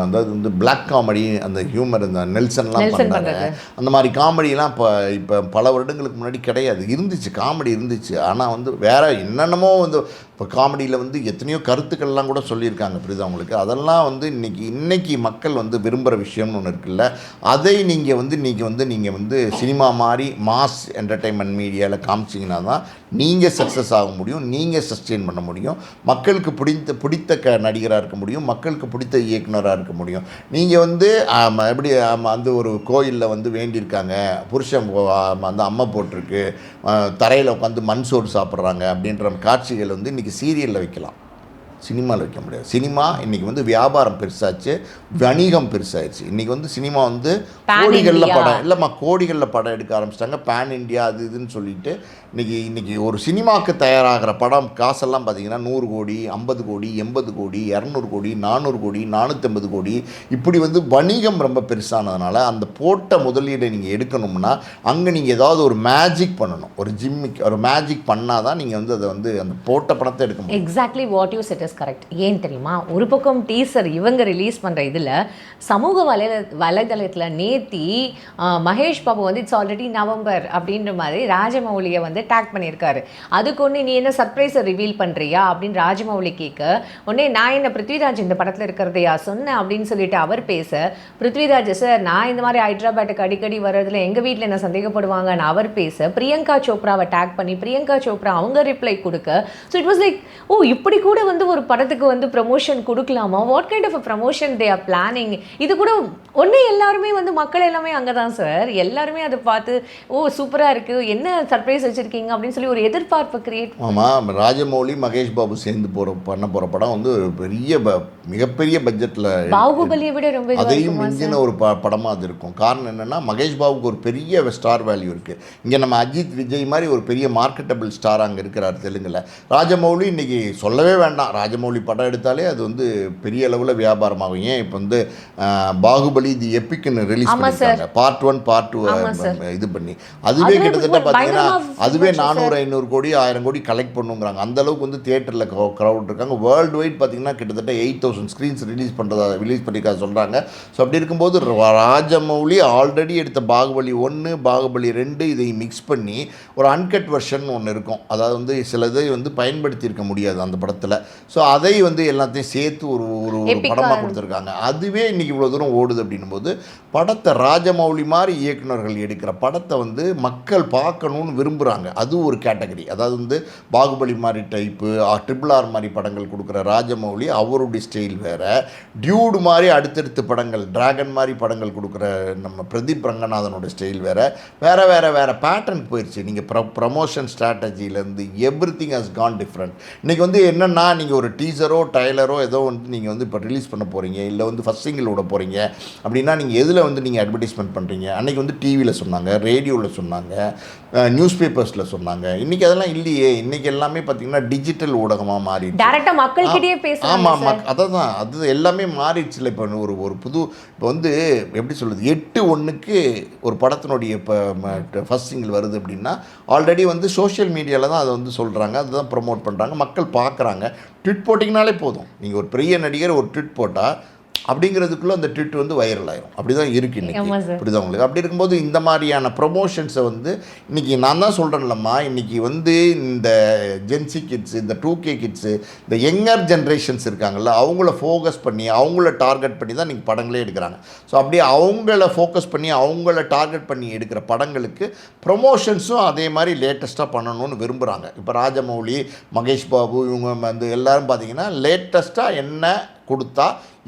அதாவது வந்து பிளாக் காமெடி, அந்த ஹியூமர், இந்த நெல்சன்லாம் பண்ணாங்க, அந்த மாதிரி காமெடியெலாம் இப்போ பல வருடங்களுக்கு முன்னாடி கிடையாது. இருந்துச்சு, காமெடி இருந்துச்சு. ஆனால் வந்து வேறு என்னென்னமோ வந்து இப்போ காமெடியில் வந்து எத்தனையோ கருத்துக்கள்லாம் கூட சொல்லியிருக்காங்க, புரியுதா உங்களுக்கு? அதெல்லாம் வந்து இன்றைக்கி மக்கள் வந்து விரும்புகிற விஷயம்னு ஒன்று இருக்குல்ல, அதை நீங்கள் வந்து சினிமா மாதிரி மாஸ் என்டர்டெயின்மெண்ட் மீடியாவில் காமிச்சிங்கன்னா தான் நீங்கள் சக்ஸஸ் ஆக முடியும், நீங்கள் சஸ்டெயின் பண்ண முடியும், மக்களுக்கு பிடித்த நடிகராக இருக்க முடியும், மக்களுக்கு பிடித்த இயக்குனராக இருக்க முடியும். நீங்கள் வந்து எப்படி அந்த ஒரு கோயிலில் வந்து வேண்டியிருக்காங்க, புருஷன் அந்த அம்மை போட்டிருக்கு, தரையில் உட்காந்து மண் சோறு சாப்பிட்றாங்க அப்படின்ற காட்சிகள் வந்து இன்றைக்கி சீரியலில் வைக்கலாம், சினிமாவில் வைக்க முடியாது. சினிமா இன்றைக்கி வந்து வியாபாரம் பெருசாச்சு, வணிகம் பெருசாகிடுச்சு. இன்றைக்கி வந்து சினிமா வந்து கோடிகளில் படம் இல்லைம்மா, கோடிகளில் படம் எடுக்க ஆரம்பிச்சிட்டாங்க, பேன் இண்டியா அது இதுன்னு சொல்லிட்டு. இன்றைக்கி ஒரு சினிமாவுக்கு தயாராகிற படம் காசெல்லாம் பார்த்திங்கன்னா 100 கோடி, 50 கோடி, 80 கோடி, 200 கோடி, 400 கோடி, 450 கோடி, இப்படி வந்து வணிகம் ரொம்ப பெருசானதுனால அந்த போட்ட முதலீடை நீங்கள் எடுக்கணும்னா அங்கே நீங்கள் ஏதாவது ஒரு மேஜிக் பண்ணணும், ஒரு ஜிம்மிக்கு ஒரு மேஜிக் பண்ணால் தான் நீங்கள் வந்து அதை வந்து அந்த போட்ட பணத்தை எடுக்க முடியும். Exactly what you said is correct. ஏன் தெரியுமா, ஒரு பக்கம் டீசர் இவங்க ரிலீஸ் பண்ணுற இதில் சமூக வலைதளத்தில் நேத்தி மகேஷ் பாபு வந்து இட்ஸ் ஆல்ரெடி நவம்பர் அப்படின்ற மாதிரி ராஜமௌலியை வந்து டேக் பண்ணியிருக்காரு. அதுக்கு ஒன்று நீ என்ன சர்ப்ரைஸை ரிவீல் பண்ணுறியா அப்படின்னு ராஜமௌலி கேட்க, உடனே நான் என்ன பிருத்விராஜ் இந்த படத்தில் இருக்கிறதையா சொன்னேன் அப்படின்னு சொல்லிட்டு அவர் பேச, பிருத்விராஜ் சார் நான் இந்த மாதிரி ஹைதராபாத்துக்கு அடிக்கடி வர்றதுல எங்கள் வீட்டில் என்ன சந்தேகப்படுவாங்கன்னு அவர் பேச, பிரியங்கா சோப்ராவை டேக் பண்ணி பிரியங்கா சோப்ரா அவங்க ரிப்ளை கொடுக்க, so it was like oh இப்படி கூட வந்து ஒரு படத்துக்கு வந்து ப்ரமோஷன் கொடுக்கலாமா, what kind of a promotion they are planning. இது கூட ஒன்று எல்லாருமே வந்து மக்கள் எல்லாமே அங்கே தான் சார், எல்லாருமே அதை பார்த்து ஓ சூப்பராக இருக்குது, என்ன சர்ப்ரைஸ் வச்சுருக்கீங்க அப்படின்னு சொல்லி ஒரு எதிர்பார்ப்பு கிரியேட். ஆமாம், ராஜமௌலி மகேஷ் பாபு சேர்ந்து பண்ண போகிற படம் வந்து ஒரு மிகப்பெரிய பட்ஜெட்டில், பாகுபலியை விட ரொம்ப அதையும் மிஞ்சின ஒரு படமாக அது இருக்கும். காரணம் என்னென்னா மகேஷ் பாபுக்கு ஒரு பெரிய ஸ்டார் வேல்யூ இருக்குது. இங்கே நம்ம அஜித் விஜய் மாதிரி ஒரு பெரிய மார்க்கெட்டபிள் ஸ்டார் அங்கே இருக்கிறார் தெலுங்கில். ராஜமௌலி இன்றைக்கி சொல்லவே வேண்டாம், ராஜமௌலி படம் எடுத்தாலே அது வந்து பெரிய அளவில் வியாபாரமாகும். ஏன் இப்போ வந்து பாகுபலி தி எப்பிக்னு ரிலீஸ் பண்ணியிருக்காங்க, பார்ட் 1 பார்ட் 2 இது பண்ணி, அதுவே கிட்டத்தட்ட பார்த்தீங்கன்னா அதுவே 400-500 கோடி 1000 கோடி கலெக்ட் பண்ணுங்கிறாங்க. அந்தளவுக்கு வந்து தியேட்டரில் க்ரௌட் இருக்காங்க. வேர்ல்டு வைட் பார்த்திங்கன்னா கிட்டத்தட்ட 8000 ஸ்க்ரீன்ஸ் ரிலீஸ் பண்ணியிருக்கா சொல்கிறாங்க. ஸோ அப்படி இருக்கும்போது ராஜமௌலி ஆல்ரெடி எடுத்த பாகுபலி 1 பாகுபலி 2 இதை மிக்ஸ் பண்ணி ஒரு அன்கட் வெர்ஷன் ஒன்று இருக்கும். அதாவது வந்து சில இதை வந்து பயன்படுத்தியிருக்க முடியாது அந்த படத்தில். ஸோ அதை வந்து எல்லாத்தையும் சேர்த்து ஒரு படமாக கொடுத்துருக்காங்க. அதுவே இன்றைக்கி இன்றைக்கி இவ்வளோ தூரம் ஓடுது அப்படின்னும்போது படத்தை ராஜமௌலி மாதிரி இயக்குனர்கள் எடுக்கிற படத்தை வந்து மக்கள் பார்க்கணுன்னு விரும்புகிறாங்க. அது ஒரு கேட்டகரி. அதாவது வந்து பாகுபலி மாதிரி டைப்பு, RRR மாதிரி படங்கள் கொடுக்குற ராஜமௌலி அவருடைய ஸ்டைல் வேறு, டியூடு மாதிரி அடுத்தடுத்து படங்கள், டிராகன் மாதிரி படங்கள் கொடுக்குற நம்ம பிரதீப் ரங்கநாதனோட ஸ்டைல் வேறு பேட்டர்ன் போயிடுச்சு. நீங்கள் ப்ரமோஷன் ஸ்ட்ராட்டஜிலேருந்து எவ்ரிதிங் ஹஸ் கான் டிஃப்ரெண்ட். இன்றைக்கி வந்து என்னென்னா, நீங்கள் ஒரு டீசரோ ட்ரைலரோ ஏதோ வந்து நீங்கள் வந்து இப்போ ரிலீஸ் பண்ண போகிறீங்க, இல்லை வந்து ஃபஸ்ட் சிங்கிள் விட போகிறீங்க அப்படின்னா நீங்கள் எதில் வந்து நீங்கள் அட்வர்டைஸ்மெண்ட் பண்ணுறீங்க? அன்றைக்கி வந்து டிவியில் சொன்னாங்க, ரேடியோவில் சொன்னாங்க, நியூஸ் பேப்பர்ஸில் சொன்னாங்க. இன்றைக்கி அதெல்லாம் இல்லையே. இன்றைக்கி எல்லாமே பார்த்திங்கன்னா டிஜிட்டல் ஊடகமாக மாறி டேரெக்டாக மக்கள்கிட்டயே பேச. ஆமாம், அது எல்லாமே மாறிடுச்சு. இல்லை இப்போ ஒரு புது இப்போ வந்து எப்படி சொல்லுது, 8/1 ஒரு படத்தினுடைய இப்போ ஃபஸ்ட் சிங்கிள் வருது அப்படின்னா ஆல்ரெடி வந்து சோஷியல் மீடியாவில் தான் அதை வந்து சொல்கிறாங்க, அதுதான் ப்ரொமோட் பண்ணுறாங்க, மக்கள் பார்க்குறாங்க. ட்விட் போட்டிங்கனாலே போதும். நீங்கள் ஒரு பெரிய நடிகர் ஒரு ட்விட் போட்டால் அப்படிங்கிறதுக்குள்ளே அந்த ட்விட் வந்து வைரல் ஆயிரும். அப்படி தான் இருக்குது இன்றைக்கி. இப்படி உங்களுக்கு. அப்படி இருக்கும்போது இந்த மாதிரியான ப்ரொமோஷன்ஸை வந்து இன்றைக்கி நான் தான் சொல்கிறேன்லம்மா, இன்றைக்கி வந்து இந்த ஜென்சி கிட்ஸு, இந்த 2K கிட்ஸு, இந்த யங்கர் ஜென்ரேஷன்ஸ் இருக்காங்கள்ல, அவங்கள ஃபோக்கஸ் பண்ணி அவங்கள டார்கெட் பண்ணி தான் நீங்கள் படங்களே எடுக்கிறாங்க. ஸோ அப்படியே அவங்கள ஃபோக்கஸ் பண்ணி அவங்கள டார்கெட் பண்ணி எடுக்கிற படங்களுக்கு ப்ரொமோஷன்ஸும் அதே மாதிரி லேட்டஸ்ட்டாக பண்ணணும்னு விரும்புகிறாங்க. இப்போ ராஜமௌலி, மகேஷ் பாபு இவங்க வந்து எல்லோரும் பார்த்திங்கன்னா லேட்டஸ்ட்டாக என்ன கொடுத்தா,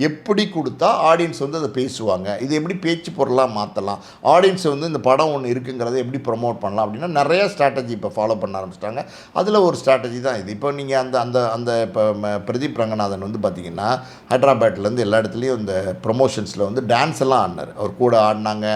எப்படி கொடுத்தா ஆடியன்ஸ் வந்து அதை பேசுவாங்க, இது எப்படி பேச்சு பொருளாக மாற்றலாம், ஆடியன்ஸ் வந்து இந்த படம் ஒன்று இருக்குங்கிறத எப்படி ப்ரொமோட் பண்ணலாம் அப்படின்னா நிறையா ஸ்ட்ராட்டஜி இப்போ ஃபாலோ பண்ண ஆரம்பிச்சிட்டாங்க. அதில் ஒரு ஸ்ட்ராட்டஜி தான் இது. இப்போ நீங்கள் அந்த இப்போ பிரதீப் ரங்கநாதன் வந்து பார்த்திங்கன்னா ஹைதராபாத்லேருந்து எல்லா இடத்துலையும் இந்த ப்ரொமோஷன்ஸில் வந்து டான்ஸ் எல்லாம் ஆடினார். அவர் கூட ஆடினாங்க,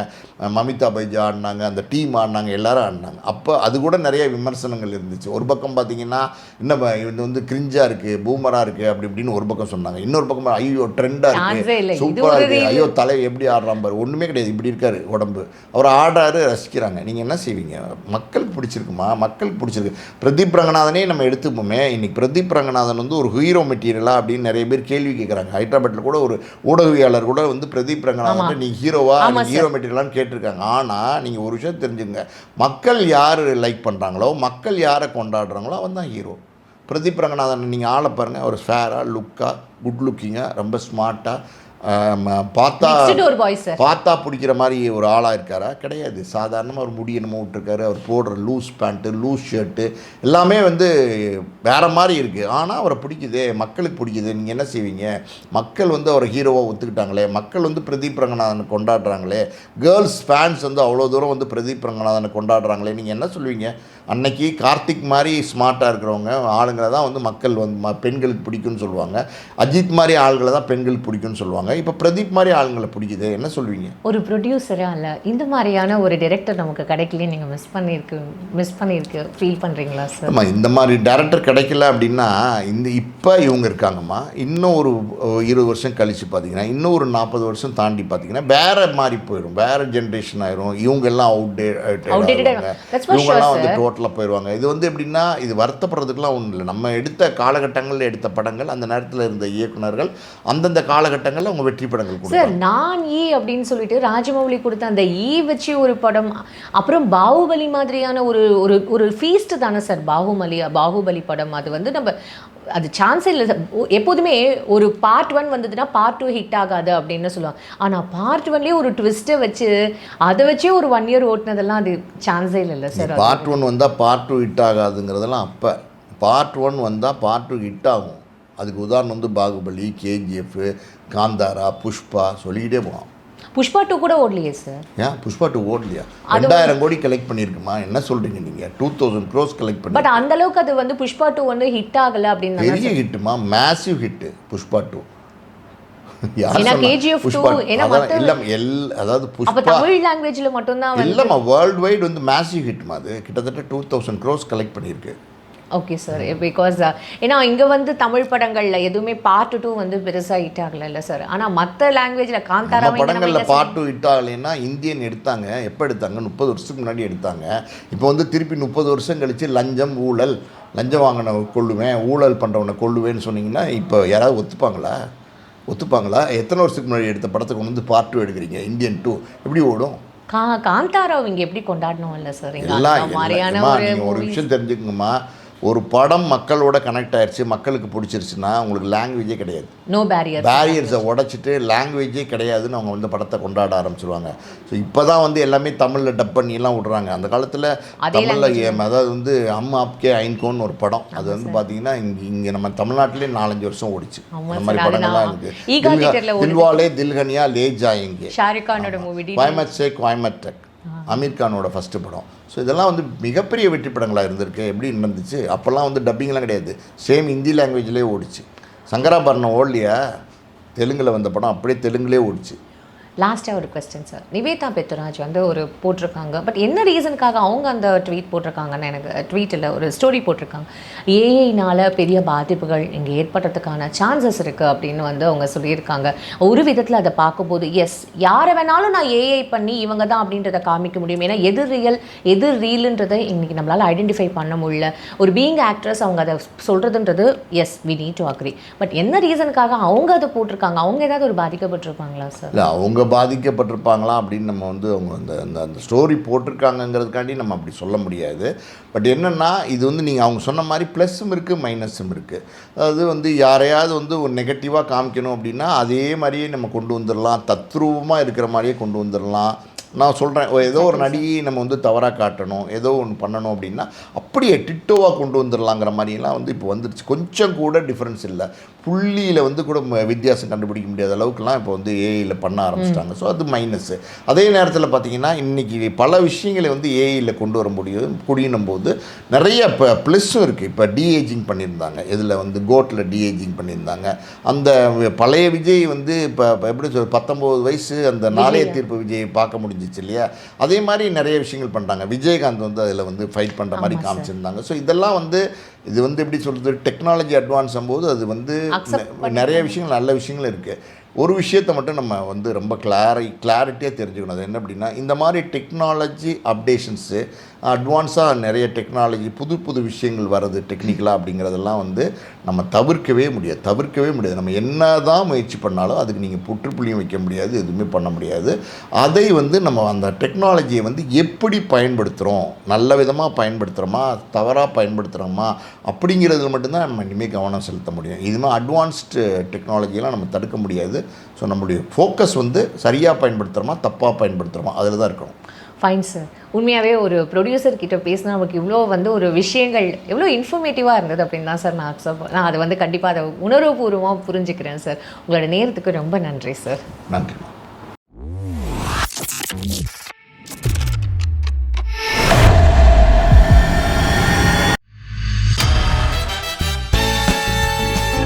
மமிதா பைஜா ஆடினாங்க, அந்த டீம் ஆடினாங்க, எல்லோரும் ஆடினாங்க. அப்போ அது கூட நிறைய விமர்சனங்கள் இருந்துச்சு. ஒரு பக்கம் பார்த்திங்கன்னா இன்னும் இது வந்து கிரிஞ்சாக இருக்குது, பூமராக இருக்குது அப்படி இப்படின்னு ஒரு பக்கம் சொன்னாங்க. இன்னொரு பக்கம் ஐயோ ட்ரெண்டாக இருக்குது, சூப்பராக இருக்குது, ஐயோ தலை எப்படி ஆடுறான் பாரு, ஒன்றுமே கிடையாது, இப்படி இருக்காரு உடம்பு, அவர் ஆடாரு, ரசிக்கிறாங்க. நீங்கள் என்ன செய்வீங்க? மக்களுக்கு பிடிச்சிருக்குமா? மக்களுக்கு பிடிச்சிருக்கு. பிரதீப் ரங்கநாதனே நம்ம எடுத்துப்போமே, இன்றைக்கி பிரதீப் ரங்கநாதன் வந்து ஒரு ஹீரோ மெட்டீரியலா அப்படின்னு நிறைய பேர் கேள்வி கேட்குறாங்க. ஹைதராபாத்தில் கூட ஒரு ஊடகவியாளர் கூட வந்து பிரதீப் ரங்கநாதன் நீ ஹீரோவா, ஹீரோ மெட்டீரியலான்னு கேட்டிருக்காங்க. ஆனால் நீங்கள் ஒரு விஷயம் தெரிஞ்சுங்க, மக்கள் யார் லைக் பண்ணுறாங்களோ, மக்கள் யாரை கொண்டாடுறாங்களோ அவன் தான் ஹீரோ. பிரதீப் ரங்கநாதன் நீங்கள் ஆளை பாருங்கள், அவர் ஃபேராக, லுக்காக, குட் லுக்கிங்காக, ரொம்ப ஸ்மார்ட்டாக, பார்த்தா பிடிக்கிற மாதிரி ஒரு ஆளாக இருக்காரா? கிடையாது. சாதாரணமாக ஒரு முடி என்னமோ விட்டுருக்காரு, அவர் போடுற லூஸ் பேண்ட்டு, லூஸ் ஷர்ட்டு எல்லாமே வந்து வேறு மாதிரி இருக்குது. ஆனால் அவரை பிடிக்குதே, மக்களுக்கு பிடிக்குது. நீங்கள் என்ன செய்வீங்க? மக்கள் வந்து அவரை ஹீரோவாக ஒத்துக்கிட்டாங்களே, மக்கள் வந்து பிரதீப் ரங்கநாதனை கொண்டாடுறாங்களே, கேர்ள்ஸ் ஃபேன்ஸ் வந்து அவ்வளோ தூரம் வந்து பிரதீப் ரங்கநாதனை கொண்டாடுறாங்களே, நீங்கள் என்ன சொல்லுவீங்க? அன்னைக்கு கார்த்திக் மாதிரி ஸ்மார்ட்டாக இருக்கிறவங்க ஆளுங்களை தான் வந்து மக்கள் வந்து பெண்களுக்கு பிடிக்கும்னு சொல்லுவாங்க, அஜித் மாதிரி ஆளுங்களை தான் பெண்களுக்கு பிடிக்கும்னு சொல்லுவாங்க. இப்போ பிரதீப் மாதிரி ஆளுங்களை பிடிக்குது, என்ன சொல்வீங்க? ஒரு ப்ரொடியூசராக இல்லை, இந்த மாதிரியான ஒரு டைரக்டர் நமக்கு கிடைக்கலையே நீங்கள் மிஸ் பண்ணியிருக்கு ஃபீல் பண்ணுறீங்களா சார்? ஆமாம், இந்த மாதிரி டேரக்டர் கிடைக்கல அப்படின்னா இப்போ இவங்க இருக்காங்கம்மா, இன்னும் ஒரு 20 வருஷம் கழித்து பார்த்தீங்கன்னா, இன்னும் ஒரு 40 வருஷம் தாண்டி பார்த்தீங்கன்னா வேறு மாதிரி போயிடும், வேறு ஜென்ரேஷன் ஆயிரும். இவங்க எல்லாம் இவங்கெல்லாம் வந்து டோட்டலாக போயிடுவாங்க. இது வந்து எப்படின்னா, இது வருத்தப்படுறதுக்குலாம் ஒன்றும் இல்லை. நம்ம எடுத்த காலகட்டங்களில் எடுத்த படங்கள், அந்த நேரத்தில் இருந்த இயக்குனர்கள் அந்தந்த காலகட்டங்களில் அவங்க வெற்றி படங்கள் கொடுத்தாங்க. சார் நான் அப்படின்னு சொல்லிட்டு ராஜமௌலி கொடுத்த அந்த வச்சு ஒரு படம், அப்புறம் பாகுபலி மாதிரியான ஒரு ஃபீஸ்ட் தானே சார் பாகுபலி படம். அது வந்து நம்ம அது சான்ஸே இல்லை சார். எப்போதுமே ஒரு பார்ட் 1 வந்ததுன்னா பார்ட் 2 ஹிட் ஆகாது அப்படின்னு சொல்லுவாங்க. ஆனால் பார்ட் 1லேயே ஒரு ட்விஸ்ட்டை வச்சு அதை வச்சே ஒரு 1 இயர் ஓட்டினதெல்லாம் அது சான்ஸே இல்லை சார். பார்ட் 1 வந்தால் பார்ட் 2 ஹிட் ஆகாதுங்கிறதெல்லாம் அப்போ பார்ட் 1 வந்தால் பார்ட் 2 ஹிட் ஆகும். அதுக்கு உதாரணம் வந்து பாகுபலி, KGF, காந்தாரா, புஷ்பா சொல்லிக்கிட்டே போகலாம். புஷ்பா 2 கூட ஓடலையே சார். ஏன் புஷ்பா 2 ஓடலையா? 2000 கோடி கலெக்ட் பண்ணியிருக்குமா? என்ன சொல்கிறீங்க நீங்கள்? 2000 crores கலெக்ட் பண்ணி. பட் அந்த அளவுக்கு அது வந்து புஷ்பா 2 வந்து ஹிட் ஆகலை அப்படின்னு. பெரிய ஹிட்டுமா, massive hit Pushpa 2. World wide வந்து மேசிவ் ஹிட்மா, அது கிட்டத்தட்ட 2000 crores கலெக்ட் பண்ணியிருக்கு. ஓகே சார், பிகாஸ் ஏன்னா இங்கே வந்து தமிழ் படங்களில் எதுவுமே பார்ட் 2 வந்து பெருசாக ஹிட் ஆகலை இல்லை சார். ஆனால் மற்ற லாங்குவேஜில் காந்தாரா படங்களில் பார்ட் 2 ஹிட் ஆகலைன்னா இந்தியன் எடுத்தாங்க. எப்போ எடுத்தாங்க? 30 வருஷத்துக்கு முன்னாடி எடுத்தாங்க. இப்போ வந்து திருப்பி 30 வருஷம் கழித்து லஞ்சம், ஊழல், லஞ்சம் வாங்கின கொள்ளுவேன், ஊழல் பண்ணுறவனை கொள்ளுவேன்னு சொன்னீங்கன்னா இப்போ யாராவது ஒத்துப்பாங்களா? எத்தனை வருஷத்துக்கு முன்னாடி எடுத்த படத்தை கொண்டு வந்து பார்ட் 2 எடுக்கிறீங்க? இந்தியன் 2 எப்படி ஓடும்? காந்தாரா இங்கே எப்படி கொண்டாடணும் இல்லை சார்? எல்லாம் ஒரு விஷயம் தெரிஞ்சுக்கங்கம்மா, ஒரு படம் மக்களோட கனெக்ட் ஆயிடுச்சு, மக்களுக்கு பிடிச்சிருச்சுன்னா உங்களுக்கு லாங்குவேஜே கிடையாது. No barrier. பேரியர்ஸை உடைச்சிட்டு லாங்குவேஜே கிடையாதுன்னு அவங்க வந்து படத்தை கொண்டாட ஆரம்பிச்சிருவாங்க. ஸோ இப்போ தான் வந்து எல்லாமே தமிழில் டப் பண்ணிலாம் விட்றாங்க. அந்த காலத்தில் தமிழில் அதாவது வந்து அம் ஆப்கே ஐன்கோன்னு ஒரு படம், அது வந்து பார்த்தீங்கன்னா இங்கே நம்ம தமிழ்நாட்டிலே 4-5 வருஷம் ஓடிச்சு. அந்த மாதிரி படங்கள்லாம் இருக்குது. தில்வாலே தில்கனியா லே ஜாயேங்கே, ஷாருக்கானோட மூவி கோயமத் சே கோயமத் டக், அமீர் கானோட ஃபஸ்ட்டு படம். ஸோ இதெல்லாம் வந்து மிகப்பெரிய வெற்றி படங்களாக இருந்திருக்கு. எப்படி இருந்துச்சு அப்போல்லாம் வந்து டப்பிங்லாம் கிடையாது, சேம் ஹிந்தி லாங்குவேஜ்லேயே ஓடிச்சு. சங்கராபரணம் ஓடலையா, தெலுங்கில் வந்த படம் அப்படியே தெலுங்குலேயே ஓடிச்சு. லாஸ்ட்டாக ஒரு கொஸ்டின் சார், நிவேதா பெத்துராஜ் வந்து ஒரு போட்டிருக்காங்க, பட் என்ன ரீசனுக்காக அவங்க அந்த ட்வீட் போட்டிருக்காங்கன்னு எனக்கு ட்வீட்டில் ஒரு ஸ்டோரி போட்டிருக்காங்க, ஏஐனால் பெரிய பாதிப்புகள் இங்கே ஏற்படுறதுக்கான சான்சஸ் இருக்குது அப்படின்னு வந்து அவங்க சொல்லியிருக்காங்க. ஒரு விதத்தில் அதை பார்க்கும்போது எஸ், யாரை வேணாலும் நான் ஏஐ பண்ணி இவங்க தான் அப்படின்றத காமிக்க முடியும். ஏன்னா எது ரியல் எது ரீலுன்றதை இன்றைக்கி நம்மளால் ஐடென்டிஃபை பண்ண முடியல. ஒரு பீயிங் ஆக்ட்ரஸ் அவங்க அதை சொல்கிறதுன்றது yes, we need to agree. But என்ன ரீசனுக்காக அவங்க அதை போட்டிருக்காங்க? அவங்க ஏதாவது ஒரு பாதிக்கப்பட்டிருப்பாங்களா சார்? இல்லை, அவங்க பாதிக்கப்பட்டிருப்பாங்களா அப்படின்னு நம்ம வந்து அவங்க அந்த ஸ்டோரி போட்டிருக்காங்கங்கிறதுக்காண்டி நம்ம அப்படி சொல்ல முடியாது. பட் என்னென்னா இது வந்து நீங்கள் அவங்க சொன்ன மாதிரி ப்ளஸ்ஸும் இருக்குது மைனஸும் இருக்குது. அதாவது வந்து யாரையாவது வந்து ஒரு நெகட்டிவாக காமிக்கணும் அப்படின்னா அதே மாதிரியே நம்ம கொண்டு வந்துடலாம், தத்ரூபமாக இருக்கிற மாதிரியே கொண்டு வந்துடலாம். நான் சொல்கிறேன், ஏதோ ஒரு நடிகையை நம்ம வந்து தவறாக காட்டணும், ஏதோ ஒன்று பண்ணணும் அப்படின்னா அப்படியே டிட்டோவாக கொண்டு வந்துடலாங்கிற மாதிரிலாம் வந்து இப்போ வந்துடுச்சு. கொஞ்சம் கூட டிஃப்ரென்ஸ் இல்லை, புள்ளியில் வந்து கூட வித்தியாசம் கண்டுபிடிக்க முடியாத அளவுக்குலாம் இப்போ வந்து ஏஐயில் பண்ண ஆரம்பிச்சிட்டாங்க. ஸோ அது மைனஸு. அதே நேரத்தில் பார்த்திங்கன்னா இன்றைக்கி பல விஷயங்களை வந்து ஏஐயில் கொண்டு வர முடியும் போது நிறைய இப்போ ப்ளஸ்ஸும் இருக்குது. இப்போ டிஏஜிங் பண்ணியிருந்தாங்க, இதில் வந்து கோட்டில் டிஏஜிங் பண்ணியிருந்தாங்க. அந்த பழைய விஜய் வந்து இப்போ எப்படி 19 வயசு அந்த நாளைய தீர்ப்பு விஜய் பார்க்க முடிஞ்சு இல்லையா. அதே மாதிரி நிறைய விஷயங்கள் பண்ணுறாங்க. விஜயகாந்த் வந்து அதில் வந்து ஃபைட் பண்ணுற மாதிரி காமிச்சிருந்தாங்க. ஸோ இதெல்லாம் வந்து இது வந்து எப்படி சொல்கிறது, டெக்னாலஜி அட்வான்ஸ் ஆகும்போது அது வந்து நிறைய விஷயங்கள் நல்ல விஷயங்கள் இருக்குது. ஒரு விஷயத்தை மட்டும் நம்ம வந்து ரொம்ப கிளாரிட்டியாக தெரிஞ்சுக்கணும். அது என்ன அப்படின்னா, இந்த மாதிரி டெக்னாலஜி அப்டேஷன்ஸு அட்வான்ஸாக நிறைய டெக்னாலஜி புது விஷயங்கள் வருது டெக்னிக்கலாக அப்படிங்கிறதெல்லாம் வந்து நம்ம தவிர்க்கவே முடியாது. நம்ம என்ன தான் முயற்சி பண்ணாலும் அதுக்கு நீங்கள் புற்றுப்புள்ளியும் வைக்க முடியாது, எதுவுமே பண்ண முடியாது. அதை வந்து நம்ம அந்த டெக்னாலஜியை வந்து எப்படி பயன்படுத்துகிறோம், நல்ல விதமாக பயன்படுத்துகிறோமா தவறாக பயன்படுத்துகிறோமா அப்படிங்கிறதுல மட்டும்தான் நம்ம இனிமேல் கவனம் செலுத்த முடியும். இதுமாதிரி அட்வான்ஸ்டு டெக்னாலஜியெல்லாம் நம்ம தடுக்க முடியாது. ஸோ நம்மளுடைய ஃபோக்கஸ் வந்து சரியாக பயன்படுத்துகிறோமா தப்பாக பயன்படுத்துகிறோமா அதில் தான் இருக்கணும். Fine sir. உண்மையாகவே ஒரு ப்ரொடியூசர் கிட்ட பேசினா நமக்கு இவ்வளோ வந்து ஒரு விஷயங்கள் எவ்வளோ இன்ஃபர்மேட்டிவாக இருந்தது அப்படின்னு தான் சார் நான் அதை வந்து கண்டிப்பாக அதை உணர்வுபூர்வமாக புரிஞ்சுக்கிறேன் சார். உங்களோட நேரத்துக்கு ரொம்ப நன்றி சார். நன்றி.